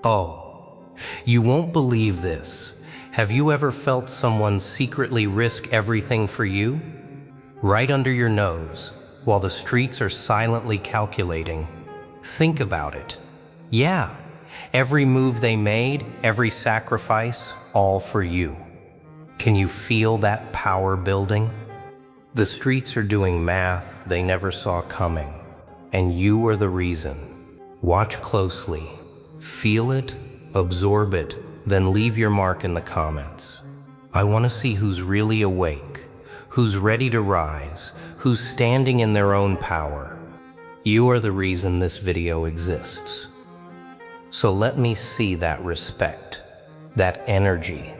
Oh, you won't believe this. Have you ever felt someone secretly risk everything for you? Right under your nose, while the streets are silently calculating. Think about it. Yeah, every move they made, every sacrifice, all for you. Can you feel that power building? The streets are doing math they never saw coming, and you are the reason. Watch closely, feel it, absorb it, then leave your mark in the comments. I want to see who's really awake, who's ready to rise, who's standing in their own power. You are the reason this video exists. So let me see that respect, that energy,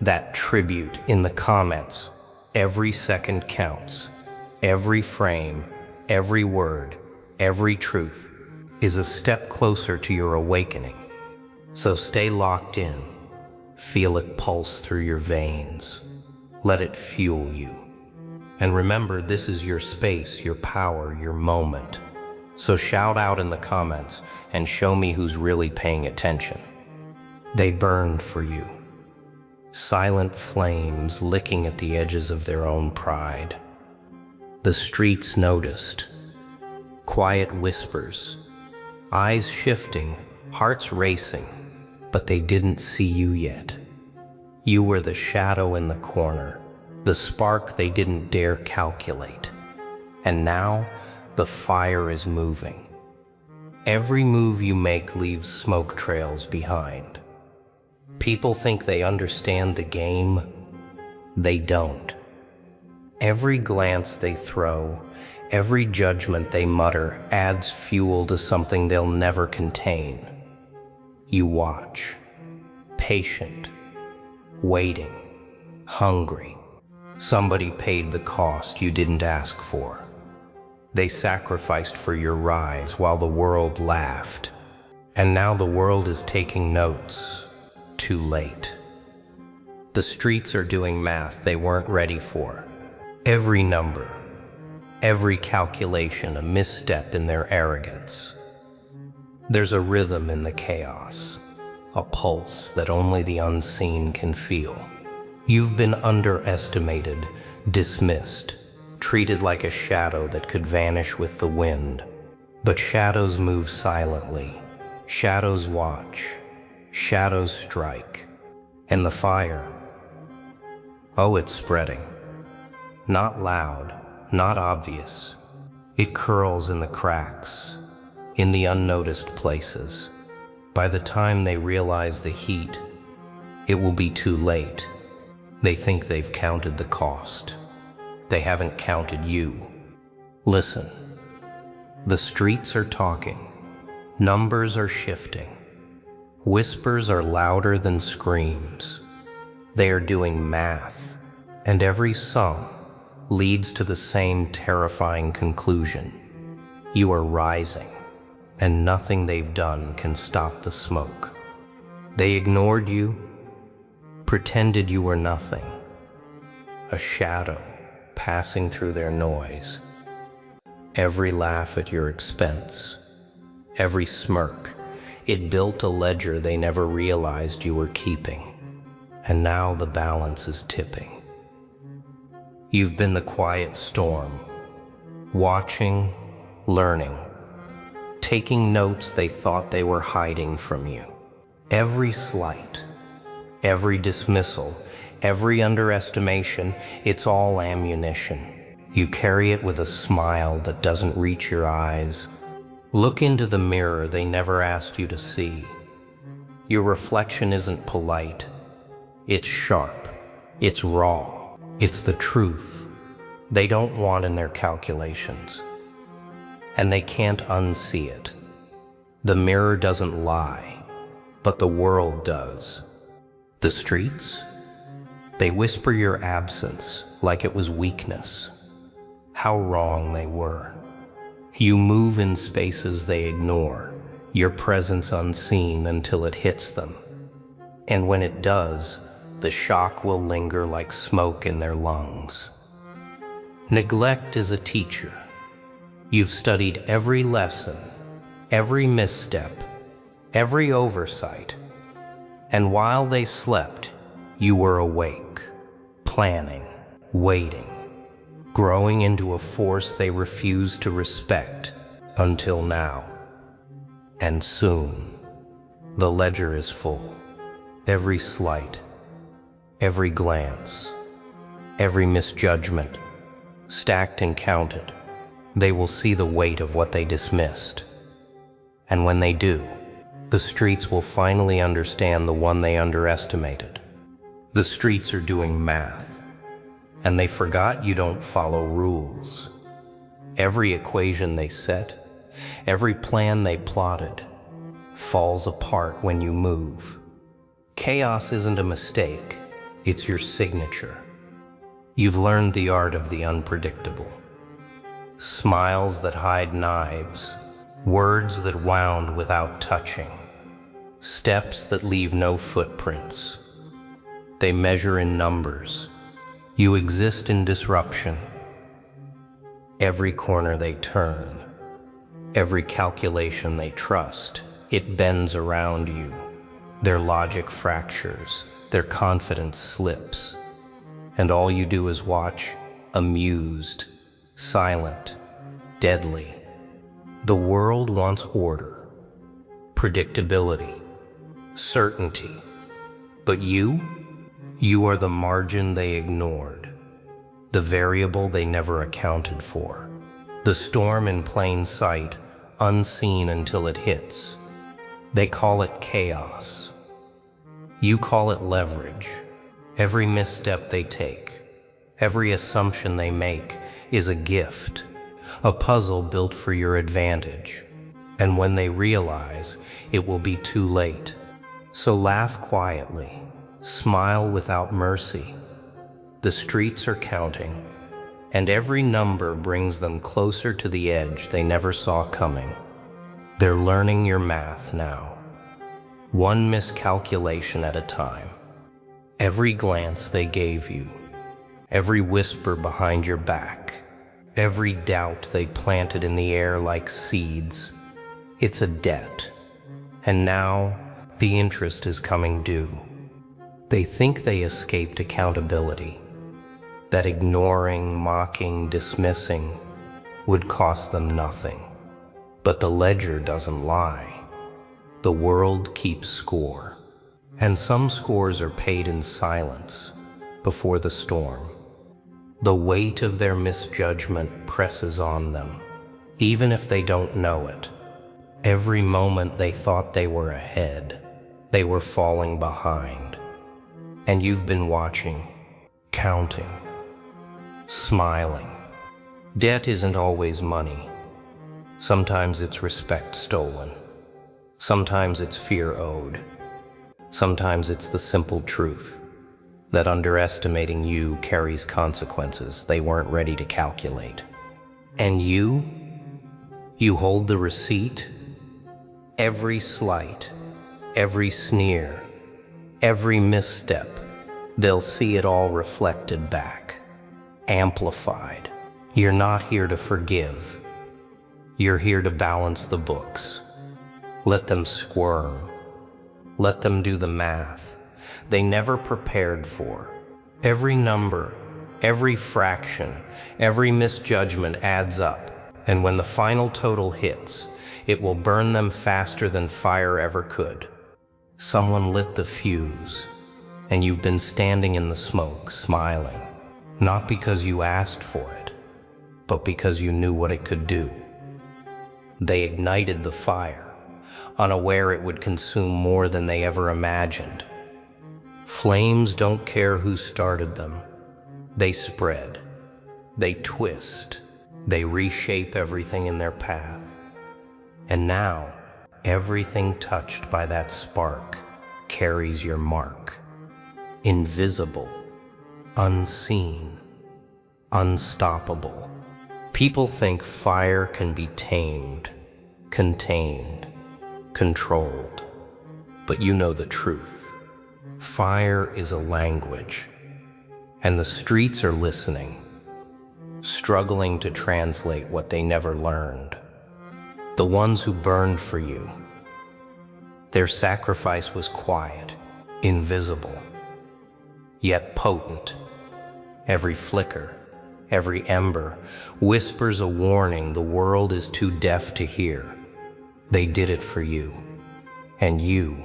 that tribute in the comments. Every second counts. Every frame, every word, every truth is a step closer to your awakening. So stay locked in. Feel it pulse through your veins. Let it fuel you. And remember, this is your space, your power, your moment. So shout out in the comments and show me who's really paying attention. They burned for you. Silent flames licking at the edges of their own pride. The streets noticed. Quiet whispers. Eyes shifting, hearts racing, but they didn't see you yet. You were the shadow in the corner, the spark they didn't dare calculate. And now, the fire is moving. Every move you make leaves smoke trails behind. People think they understand the game. They don't. Every glance they throw, every judgment they mutter adds fuel to something they'll never contain. You watch, patient, waiting, hungry. Somebody paid the cost you didn't ask for. They sacrificed for your rise while the world laughed. And now the world is taking notes. Too late. The streets are doing math they weren't ready for. Every number, every calculation a misstep in their arrogance. There's a rhythm in the chaos, a pulse that only the unseen can feel. You've been underestimated, dismissed, treated like a shadow that could vanish with the wind. But shadows move silently. Shadows watch. Shadows strike. And the fire, oh, it's spreading. Not loud, not obvious. It curls in the cracks, in the unnoticed places. By the time they realize the heat, it will be too late. They think they've counted the cost. They haven't counted you. Listen, the streets are talking. Numbers are shifting. Whispers are louder than screams. They are doing math, and every sum leads to the same terrifying conclusion. You are rising, and nothing they've done can stop the smoke. They ignored you, pretended you were nothing, a shadow passing through their noise. Every laugh at your expense, every smirk, it built a ledger they never realized you were keeping. And now the balance is tipping. You've been the quiet storm, watching, learning, taking notes they thought they were hiding from you. Every slight, every dismissal, every underestimation, it's all ammunition. You carry it with a smile that doesn't reach your eyes. Look into the mirror they never asked you to see. Your reflection isn't polite. It's sharp. It's raw. It's the truth they don't want in their calculations. And they can't unsee it. The mirror doesn't lie, but the world does. The streets? They whisper your absence like it was weakness. How wrong they were. You move in spaces they ignore, your presence unseen until it hits them. And when it does, the shock will linger like smoke in their lungs. Neglect is a teacher. You've studied every lesson, every misstep, every oversight. And while they slept, you were awake, planning, waiting, growing into a force they refused to respect until now. And soon, the ledger is full. Every slight, every glance, every misjudgment, stacked and counted. They will see the weight of what they dismissed. And when they do, the streets will finally understand the one they underestimated. The streets are doing math, and they forgot you don't follow rules. Every equation they set, every plan they plotted, falls apart when you move. Chaos isn't a mistake, it's your signature. You've learned the art of the unpredictable. Smiles that hide knives, words that wound without touching, steps that leave no footprints. They measure in numbers. You exist in disruption. Every corner they turn, every calculation they trust, it bends around you. Their logic fractures, their confidence slips, and all you do is watch, amused, silent, deadly. The world wants order, predictability, certainty, but you are the margin they ignored, the variable they never accounted for, the storm in plain sight, unseen until it hits. They call it chaos. You call it leverage. Every misstep they take, every assumption they make is a gift, a puzzle built for your advantage. And when they realize, it will be too late. So laugh quietly, smile without mercy. The streets are counting, and every number brings them closer to the edge they never saw coming. They're learning your math now, one miscalculation at a time. Every glance they gave you, every whisper behind your back, every doubt they planted in the air like seeds, it's a debt. And now, the interest is coming due. They think they escaped accountability, that ignoring, mocking, dismissing would cost them nothing. But the ledger doesn't lie. The world keeps score, and some scores are paid in silence before the storm. The weight of their misjudgment presses on them, even if they don't know it. Every moment they thought they were ahead, they were falling behind. And you've been watching, counting, smiling. Debt isn't always money. Sometimes it's respect stolen. Sometimes it's fear owed. Sometimes it's the simple truth that underestimating you carries consequences they weren't ready to calculate. And you hold the receipt. Every slight, every sneer, every misstep, they'll see it all reflected back, amplified. You're not here to forgive. You're here to balance the books. Let them squirm. Let them do the math they never prepared for. Every number, every fraction, every misjudgment adds up, and when the final total hits, it will burn them faster than fire ever could. Someone lit the fuse, and you've been standing in the smoke, smiling, not because you asked for it, but because you knew what it could do. They ignited the fire, unaware it would consume more than they ever imagined. Flames don't care who started them. They spread, they twist, they reshape everything in their path. And now, everything touched by that spark carries your mark. Invisible, unseen, unstoppable. People think fire can be tamed, contained, controlled. But you know the truth. Fire is a language, and the streets are listening, struggling to translate what they never learned. The ones who burned for you, Their sacrifice was quiet, invisible, yet potent. Every flicker, every ember, whispers a warning the world is too deaf to hear. They did it for you, and you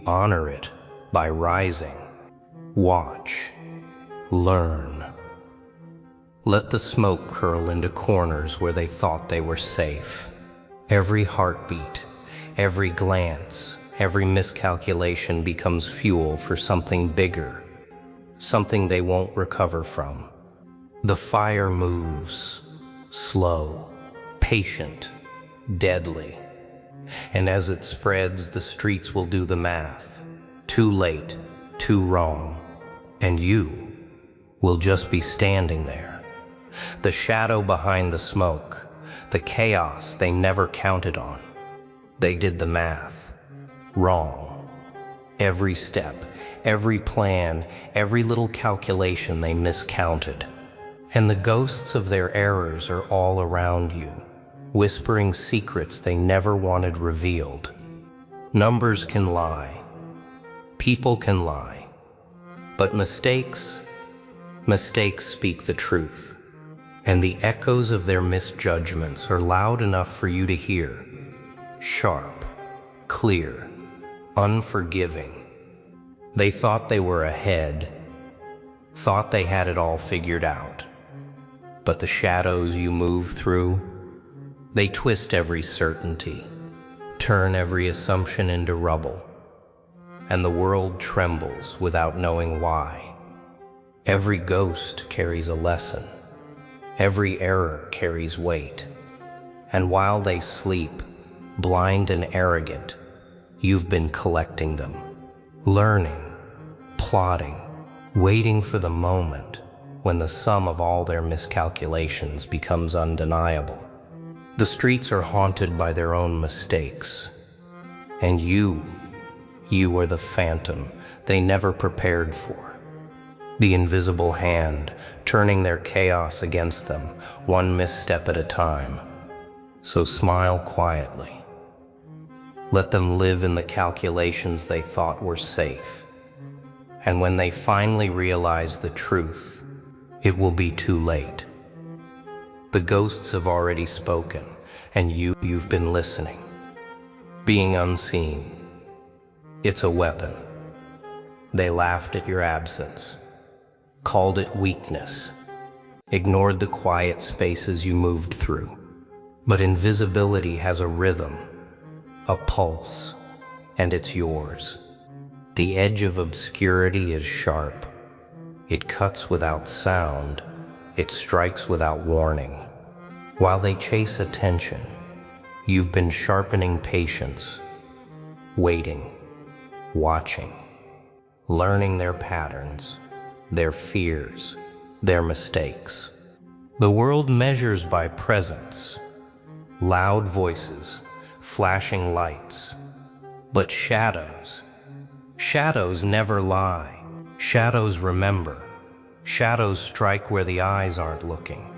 honor it by rising. Watch, learn. Let the smoke curl into corners where they thought they were safe. Every heartbeat, every glance, every miscalculation becomes fuel for something bigger, something they won't recover from. The fire moves, slow, patient, deadly. And as it spreads, the streets will do the math. Too late, too wrong. And you will just be standing there. The shadow behind the smoke, the chaos they never counted on. They did the math wrong. Every step, every plan, every little calculation they miscounted. And the ghosts of their errors are all around you, whispering secrets they never wanted revealed. Numbers can lie. People can lie. But mistakes speak the truth. And the echoes of their misjudgments are loud enough for you to hear. Sharp, clear, unforgiving. They thought they were ahead, thought they had it all figured out. But the shadows you move through, they twist every certainty, turn every assumption into rubble, and the world trembles without knowing why. Every ghost carries a lesson. Every error carries weight. And while they sleep, blind and arrogant, you've been collecting them, learning, plotting, waiting for the moment when the sum of all their miscalculations becomes undeniable. The streets are haunted by their own mistakes, and you are the phantom they never prepared for. The invisible hand, turning their chaos against them, one misstep at a time. So smile quietly. Let them live in the calculations they thought were safe. And when they finally realize the truth, it will be too late. The ghosts have already spoken, and you've been listening. Being unseen, it's a weapon. They laughed at your absence, called it weakness, ignored the quiet spaces you moved through. But invisibility has a rhythm, a pulse, and it's yours. The edge of obscurity is sharp. It cuts without sound. It strikes without warning. While they chase attention, you've been sharpening patience, waiting, watching, learning their patterns, their fears, their mistakes. The world measures by presence, loud voices, flashing lights. But shadows never lie. Shadows remember. Shadows strike where the eyes aren't looking.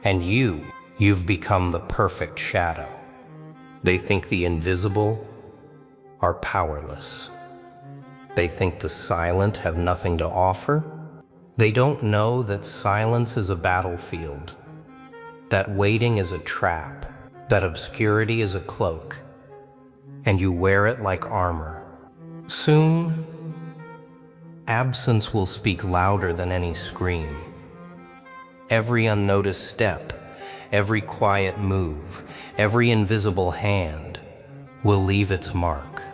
And you've become the perfect shadow. They think the invisible are powerless. They think the silent have nothing to offer. They don't know that silence is a battlefield, that waiting is a trap, that obscurity is a cloak, and you wear it like armor. Soon, absence will speak louder than any scream. Every unnoticed step, every quiet move, every invisible hand will leave its mark.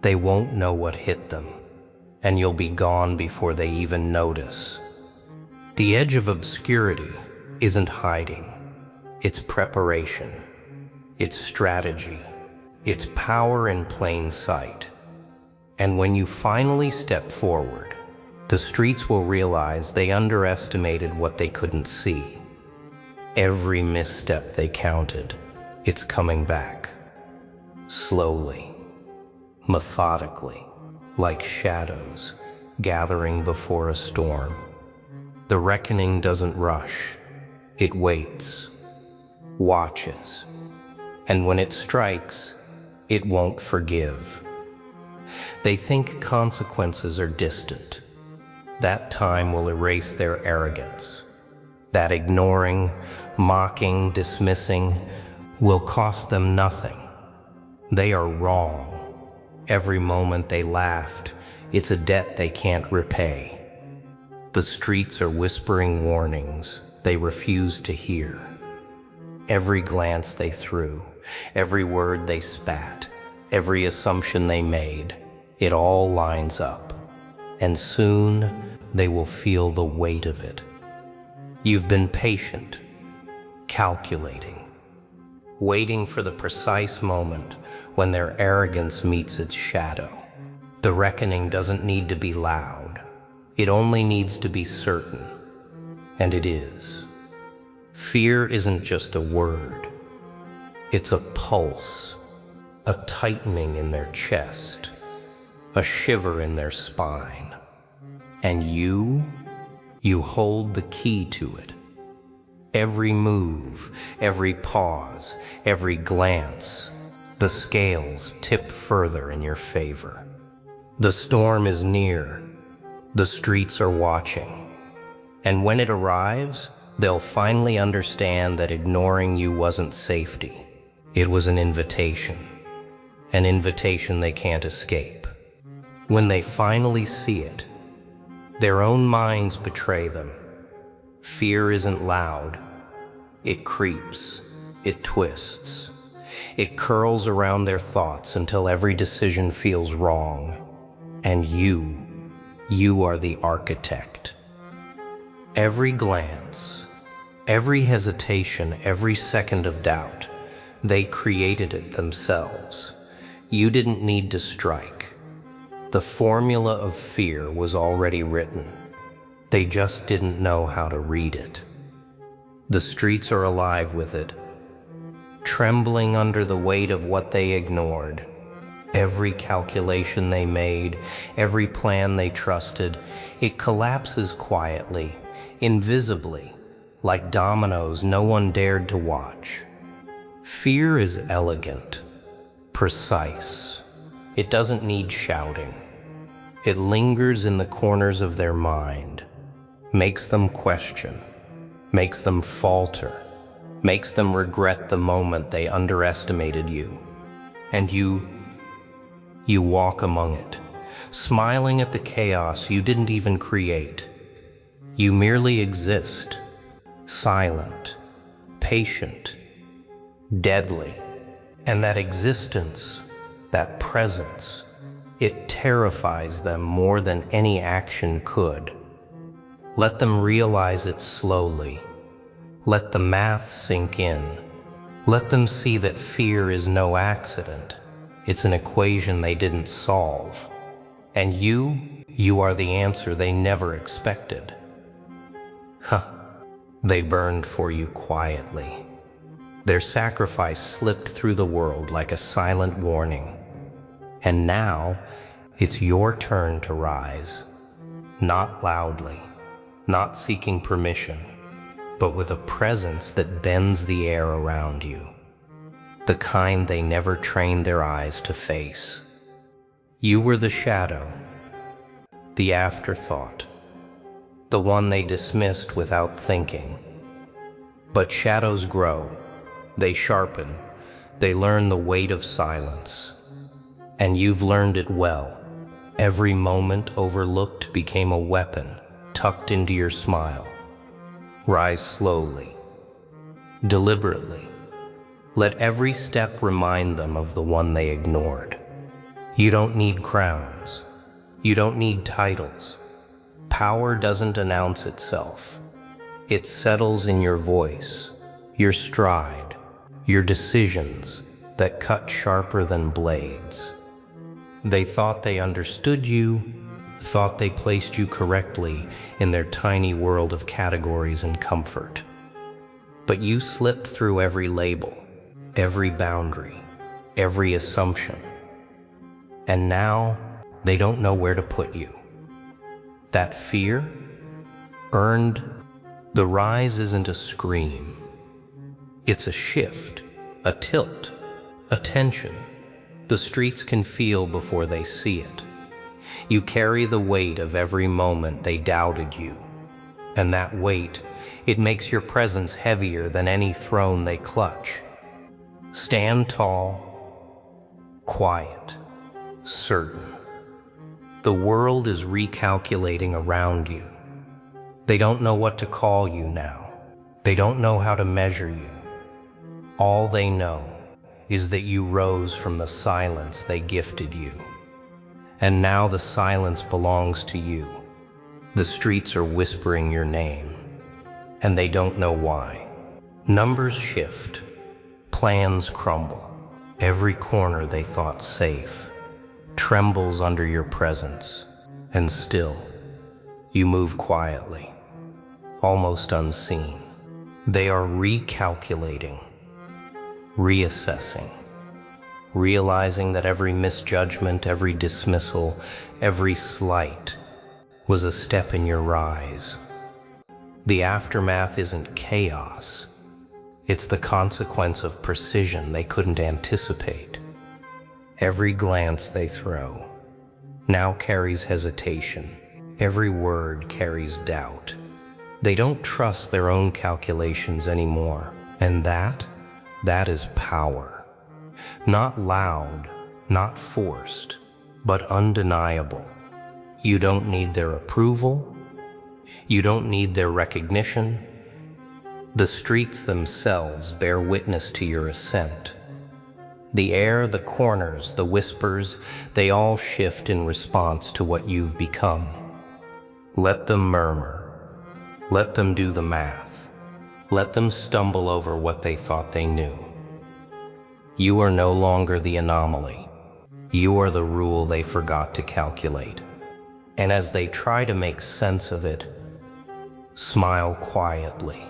They won't know what hit them, and you'll be gone before they even notice. The edge of obscurity isn't hiding. It's preparation. It's strategy. It's power in plain sight. And when you finally step forward, the streets will realize they underestimated what they couldn't see. Every misstep they counted, it's coming back. Slowly, methodically, like shadows gathering before a storm. The reckoning doesn't rush. It waits, watches, and when it strikes, it won't forgive. They think consequences are distant. That time will erase their arrogance. That ignoring, mocking, dismissing will cost them nothing. They are wrong. Every moment they laughed, it's a debt they can't repay. The streets are whispering warnings they refuse to hear. Every glance they threw, every word they spat, every assumption they made, it all lines up. And soon they will feel the weight of it. You've been patient, calculating, waiting for the precise moment when their arrogance meets its shadow. The reckoning doesn't need to be loud. It only needs to be certain. And it is. Fear isn't just a word. It's a pulse, a tightening in their chest, a shiver in their spine. And you hold the key to it. Every move, every pause, every glance, the scales tip further in your favor. The storm is near. The streets are watching. And when it arrives, they'll finally understand that ignoring you wasn't safety. It was an invitation they can't escape. When they finally see it, their own minds betray them. Fear isn't loud. It creeps. It twists. It curls around their thoughts until every decision feels wrong. And you are the architect. Every glance, every hesitation, every second of doubt, they created it themselves. You didn't need to strike. The formula of fear was already written. They just didn't know how to read it. The streets are alive with it, trembling under the weight of what they ignored. Every calculation they made, every plan they trusted, it collapses quietly, invisibly, like dominoes no one dared to watch. Fear is elegant, precise. It doesn't need shouting. It lingers in the corners of their mind, makes them question, makes them falter, makes them regret the moment they underestimated you. And you walk among it, smiling at the chaos you didn't even create. You merely exist, silent, patient, deadly. And that existence, that presence, it terrifies them more than any action could. Let them realize it slowly. Let the math sink in. Let them see that fear is no accident. It's an equation they didn't solve. And you are the answer they never expected. They burned for you quietly. Their sacrifice slipped through the world like a silent warning. And now, it's your turn to rise. Not loudly, not seeking permission, but with a presence that bends the air around you. The kind they never trained their eyes to face. You were the shadow, the afterthought, the one they dismissed without thinking. But shadows grow, they sharpen, they learn the weight of silence. And you've learned it well. Every moment overlooked became a weapon tucked into your smile. Rise slowly, deliberately. Let every step remind them of the one they ignored. You don't need crowns. You don't need titles. Power doesn't announce itself. It settles in your voice, your stride, your decisions that cut sharper than blades. They thought they understood you, thought they placed you correctly in their tiny world of categories and comfort. But you slipped through every label, every boundary, every assumption. And now, they don't know where to put you. That fear, earned, the rise isn't a scream. It's a shift, a tilt, a tension. The streets can feel before they see it. You carry the weight of every moment they doubted you. And that weight, it makes your presence heavier than any throne they clutch. Stand tall, quiet, certain. The world is recalculating around you. They don't know what to call you now. They don't know how to measure you. All they know is that you rose from the silence they gifted you. And now the silence belongs to you. The streets are whispering your name, and they don't know why. Numbers shift, plans crumble. Every corner they thought safe trembles under your presence, and still, you move quietly, almost unseen. They are recalculating, reassessing, realizing that every misjudgment, every dismissal, every slight was a step in your rise. The aftermath isn't chaos. It's the consequence of precision they couldn't anticipate. Every glance they throw now carries hesitation. Every word carries doubt. They don't trust their own calculations anymore. And that is power. Not loud, not forced, but undeniable. You don't need their approval. You don't need their recognition. The streets themselves bear witness to your ascent. The air, the corners, the whispers, they all shift in response to what you've become. Let them murmur. Let them do the math. Let them stumble over what they thought they knew. You are no longer the anomaly. You are the rule they forgot to calculate. And as they try to make sense of it, smile quietly.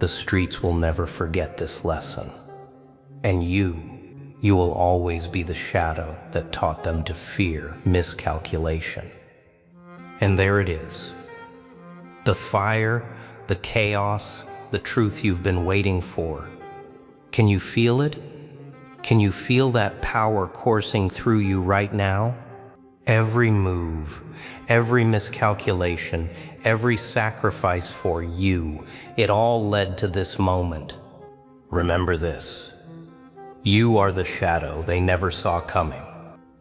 The streets will never forget this lesson. And you will always be the shadow that taught them to fear miscalculation. And there it is. The fire, the chaos, the truth you've been waiting for. Can you feel it? Can you feel that power coursing through you right now? Every move, every miscalculation, every sacrifice for you, it all led to this moment. Remember this. You are the shadow they never saw coming.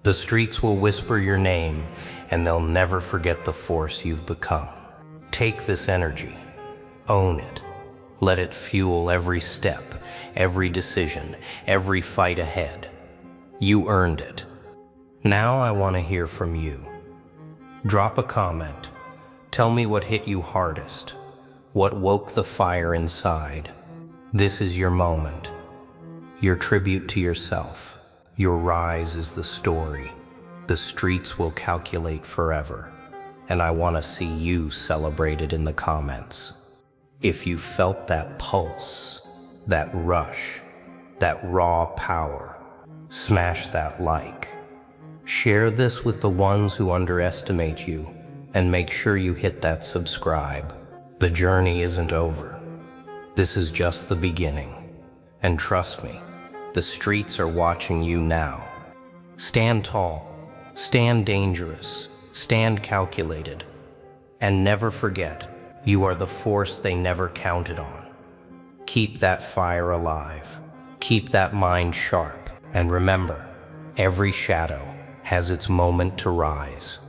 The streets will whisper your name, and they'll never forget the force you've become. Take this energy. Own it. Let it fuel every step, every decision, every fight ahead. You earned it. Now I want to hear from you. Drop a comment. Tell me what hit you hardest. What woke the fire inside. This is your moment. Your tribute to yourself. Your rise is the story. The streets will calculate forever. And I want to see you celebrated in the comments. If you felt that pulse, that rush, that raw power, smash that like. Share this with the ones who underestimate you, and make sure you hit that subscribe. The journey isn't over. This is just the beginning. And trust me, the streets are watching you now. Stand tall, stand dangerous, stand calculated, and never forget, you are the force they never counted on. Keep that fire alive, keep that mind sharp, and remember, every shadow has its moment to rise.